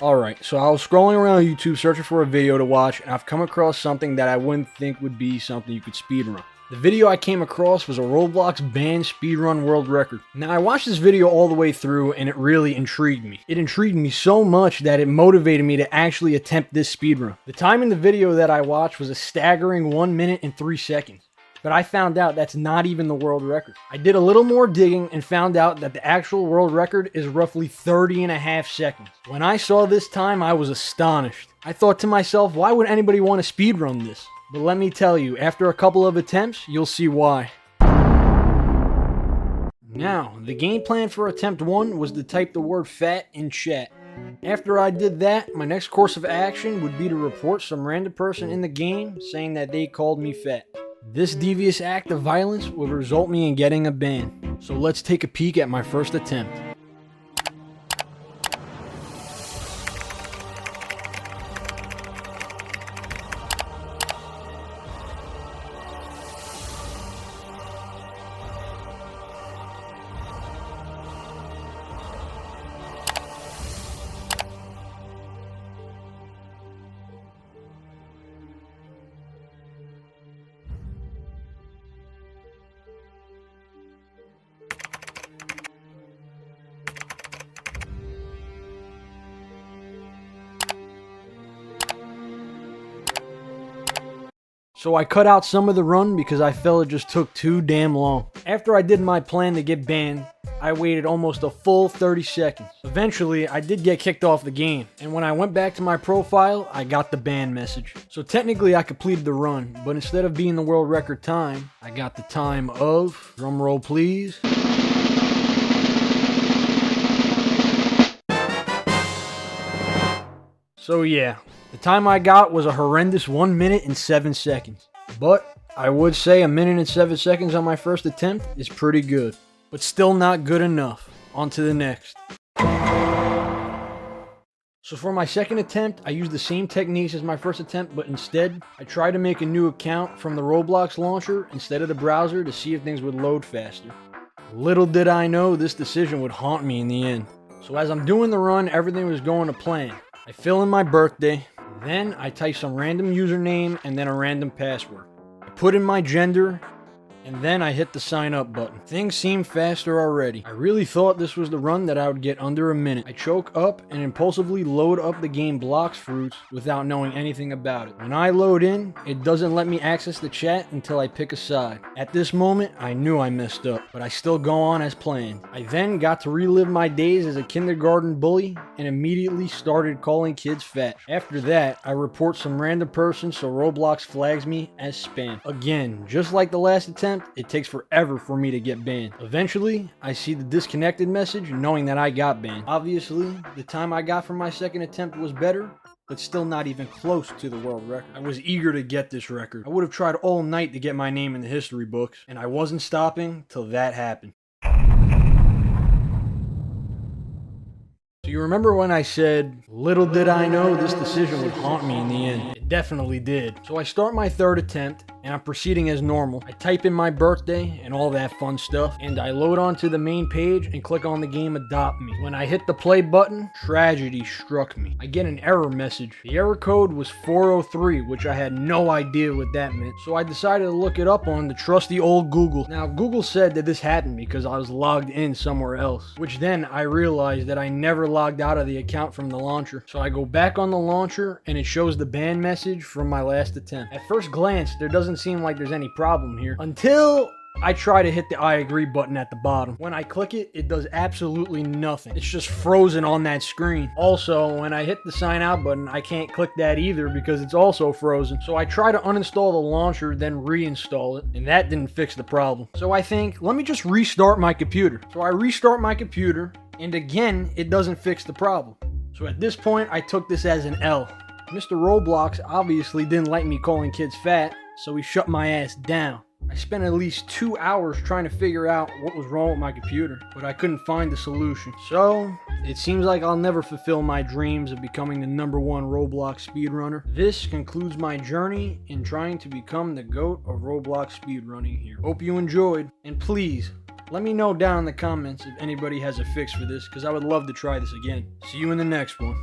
Alright, so I was scrolling around YouTube searching for a video to watch, and I've come across something that I wouldn't think would be something you could speedrun. The video I came across was a Roblox banned speedrun world record. Now I watched this video all the way through and it really intrigued me. It intrigued me so much that it motivated me to actually attempt this speedrun. The time in the video that I watched was a staggering 1 minute and 3 seconds. But I found out that's not even the world record. I did a little more digging and found out that the actual world record is roughly 30.5 seconds. When I saw this time, I was astonished. I thought to myself, why would anybody want to speedrun this? But let me tell you, after a couple of attempts, you'll see why. Now, the game plan for attempt 1 was to type the word fat in chat. After I did that, my next course of action would be to report some random person in the game saying that they called me fat. This devious act of violence would result me in getting a ban. So let's take a peek at my first attempt. So I cut out some of the run because I felt it just took too damn long. After I did my plan to get banned, I waited almost a full 30 seconds. Eventually, I did get kicked off the game, and when I went back to my profile, I got the ban message. So technically I completed the run, but instead of being the world record time, I got the time of, drumroll please, so yeah, the time I got was a horrendous 1 minute and 7 seconds. But I would say a minute and 7 seconds on my first attempt is pretty good. But still not good enough. On to the next. So for my second attempt, I used the same techniques as my first attempt, but instead, I tried to make a new account from the Roblox launcher instead of the browser to see if things would load faster. Little did I know this decision would haunt me in the end. So as I'm doing the run, everything was going to plan. I fill in my birthday, then I type some random username and then a random password. I put in my gender, and then I hit the sign up button. Things seem faster already. I really thought this was the run that I would get under a minute. I choke up and impulsively load up the game Blox Fruits without knowing anything about it. When I load in, it doesn't let me access the chat until I pick a side. At this moment, I knew I messed up, but I still go on as planned. I then got to relive my days as a kindergarten bully and immediately started calling kids fat. After that, I report some random person so Roblox flags me as spam. Again, just like the last attempt, it takes forever for me to get banned. Eventually, I see the disconnected message knowing that I got banned. Obviously, the time I got from my second attempt was better, but still not even close to the world record. I was eager to get this record. I would have tried all night to get my name in the history books, and I wasn't stopping till that happened. So you remember when I said, little did I know this decision would haunt me in the end? It definitely did. So I start my third attempt, and I'm proceeding as normal. I type in my birthday and all that fun stuff, and I load onto the main page and click on the game Adopt Me. When I hit the play button, tragedy struck me. I get an error message. The error code was 403, which I had no idea what that meant. So I decided to look it up on the trusty old Google. Now, Google said that this happened because I was logged in somewhere else, which then I realized that I never logged out of the account from the launcher. So I go back on the launcher and it shows the ban message from my last attempt. At first glance, there doesn't seem like there's any problem here until I try to hit the I agree button at the bottom. When I click it, it does absolutely nothing. It's just frozen on that screen. Also, when I hit the sign out button, I can't click that either because it's also frozen. So I try to uninstall the launcher, then reinstall it, and that didn't fix the problem. So I think, let me just restart my computer. So I restart my computer, and again, it doesn't fix the problem. So at this point, I took this as an L. Mr. Roblox obviously didn't like me calling kids fat, so he shut my ass down. I spent at least 2 hours trying to figure out what was wrong with my computer, but I couldn't find the solution. So, it seems like I'll never fulfill my dreams of becoming the #1 Roblox speedrunner. This concludes my journey in trying to become the GOAT of Roblox speedrunning here. Hope you enjoyed, and please, let me know down in the comments if anybody has a fix for this, because I would love to try this again. See you in the next one.